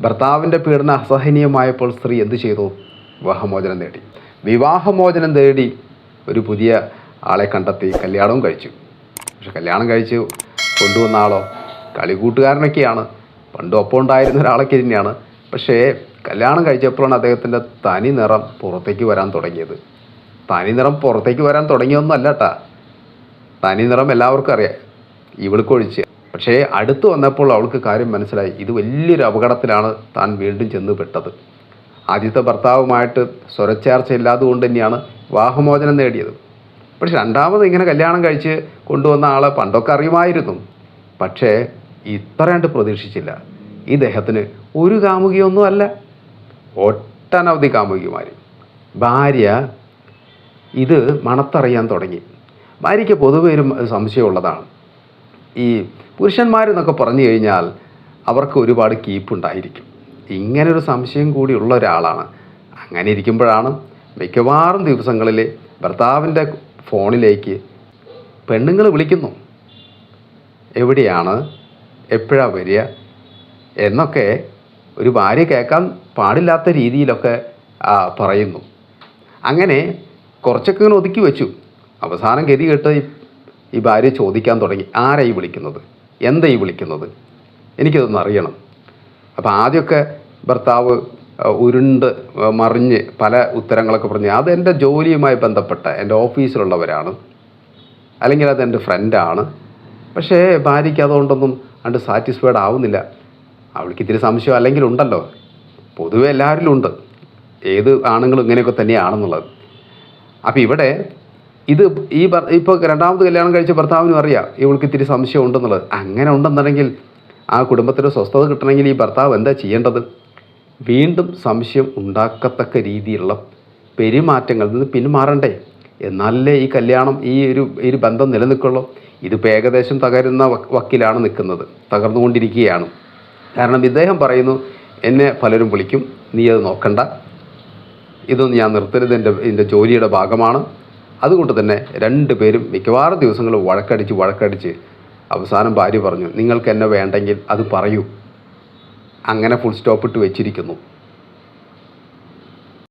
ഭർത്താവിൻ്റെ പീഡനം അസഹനീയമായപ്പോൾ സ്ത്രീ എന്ത് ചെയ്തു? വിവാഹമോചനം നേടി. വിവാഹമോചനം തേടി ഒരു പുതിയ ആളെ കണ്ടെത്തി കല്യാണവും കഴിച്ചു. പക്ഷെ കല്യാണം കഴിച്ച് കൊണ്ടുവന്ന ആളോ കളികൂട്ടുകാരനൊക്കെയാണ്, പണ്ട് ഒപ്പം ഉണ്ടായിരുന്ന ഒരാളൊക്കെ തന്നെയാണ്. പക്ഷേ കല്യാണം കഴിച്ചപ്പോഴാണ് അദ്ദേഹത്തിൻ്റെ തനി നിറം പുറത്തേക്ക് വരാൻ തുടങ്ങിയത്. തനി നിറം പുറത്തേക്ക് വരാൻ തുടങ്ങിയൊന്നുമല്ല കേട്ടാ, തനി നിറം എല്ലാവർക്കും അറിയാം, ഇവൾക്കൊഴിച്ച്. പക്ഷേ അടുത്ത് വന്നപ്പോൾ അവൾക്ക് കാര്യം മനസ്സിലായി, ഇത് വലിയൊരു അപകടത്തിലാണ് താൻ വീണ്ടും ചെന്ന് പെട്ടത്. ആദ്യത്തെ ഭർത്താവുമായിട്ട് സ്വരച്ചേർച്ച ഇല്ലാതുകൊണ്ട് തന്നെയാണ് വിവാഹമോചനം നേടിയത്. പക്ഷെ രണ്ടാമത് ഇങ്ങനെ കല്യാണം കഴിച്ച് കൊണ്ടുവന്ന ആളെ പണ്ടൊക്കെ അറിയുമായിരുന്നു. പക്ഷേ ഇത്രയാണ്ട് പ്രതീക്ഷിച്ചില്ല. ഈ ദേഹത്തിന് ഒരു കാമുകിയൊന്നും അല്ല, ഒട്ടനവധി കാമുകിമാർ. ഭാര്യ ഇത് മണത്തറിയാൻ തുടങ്ങി. ഭാര്യയ്ക്ക് പൊതുവെ ഒരു സംശയമുള്ളതാണ്. ഈ പുരുഷന്മാരെന്നൊക്കെ പറഞ്ഞു കഴിഞ്ഞാൽ അവർക്ക് ഒരുപാട് കീപ്പുണ്ടായിരിക്കും. ഇങ്ങനൊരു സംശയം കൂടി ഉള്ള ഒരാളാണ്. അങ്ങനെ ഇരിക്കുമ്പോഴാണ് മിക്കവാറും ദിവസങ്ങളിൽ ഭർത്താവിൻ്റെ ഫോണിലേക്ക് പെണ്ണുങ്ങൾ വിളിക്കുന്നു. എവിടെയാണ്, എപ്പോഴാണ് വരിക എന്നൊക്കെ ഒരു ഭാര്യ കേൾക്കാൻ പാടില്ലാത്ത രീതിയിലൊക്കെ പറയുന്നു. അങ്ങനെ കുറച്ചൊക്കെ ഇങ്ങനെ ഒതുക്കി വെച്ചു. അവസാനം ഗതി കെട്ട് ഈ ഭാര്യ ചോദിക്കാൻ തുടങ്ങി, ആരായി വിളിക്കുന്നത്, എന്തായി വിളിക്കുന്നത്, എനിക്കതൊന്നും അറിയണം. അപ്പോൾ ആദ്യമൊക്കെ ഭർത്താവ് ഉരുണ്ട് മറിഞ്ഞ് പല ഉത്തരങ്ങളൊക്കെ പറഞ്ഞ് അതെൻ്റെ ജോലിയുമായി ബന്ധപ്പെട്ട എൻ്റെ ഓഫീസിലുള്ളവരാണ്, അല്ലെങ്കിൽ അതെൻ്റെ ഫ്രണ്ടാണ്. പക്ഷേ ഭാര്യയ്ക്ക് അതുകൊണ്ടൊന്നും അണ്ട് സാറ്റിസ്ഫൈഡ് ആവുന്നില്ല. അവൾക്ക് ഇത്തിരി സംശയം അല്ലെങ്കിൽ ഉണ്ടല്ലോ, പൊതുവെ എല്ലാവരിലും ഉണ്ട്, ഏത് ആണുങ്ങളും ഇങ്ങനെയൊക്കെ തന്നെയാണെന്നുള്ളത്. അപ്പോൾ ഇവിടെ ഇപ്പോൾ രണ്ടാമത് കല്യാണം കഴിച്ച ഭർത്താവിനും അറിയാം ഇവൾക്ക് ഇത്തിരി സംശയം ഉണ്ടെന്നുള്ളത്. അങ്ങനെ ഉണ്ടെന്നുണ്ടെങ്കിൽ ആ കുടുംബത്തിന് സ്വസ്ഥത കിട്ടണമെങ്കിൽ ഈ ഭർത്താവ് എന്താ ചെയ്യേണ്ടത്? വീണ്ടും സംശയം ഉണ്ടാക്കത്തക്ക രീതിയിലുള്ള പെരുമാറ്റങ്ങളിൽ നിന്ന് പിന്മാറണ്ടേ? എന്നാലേ ഈ കല്യാണം ഈ ഒരു ബന്ധം നിലനിൽക്കുള്ളൂ. ഇതിപ്പോൾ ഏകദേശം തകരുന്ന വക്കിലാണ് നിൽക്കുന്നത്, തകർന്നുകൊണ്ടിരിക്കുകയാണ്. കാരണം ഇദ്ദേഹം പറയുന്നു, എന്നെ പലരും വിളിക്കും, നീ അത് നോക്കണ്ട, ഇതൊന്നും ഞാൻ നിർത്തരുത്, എൻ്റെ ജോലിയുടെ ഭാഗമാണ്. അതുകൊണ്ട് തന്നെ രണ്ടുപേരും മിക്കവാറും ദിവസങ്ങൾ വഴക്കടിച്ച് അവസാനം ഭാര്യ പറഞ്ഞു, നിങ്ങൾക്ക് എന്നെ വേണ്ടെങ്കിൽ അത് പറയൂ. അങ്ങനെ ഫുൾ സ്റ്റോപ്പ് ഇട്ട് വെച്ചിരിക്കുന്നു.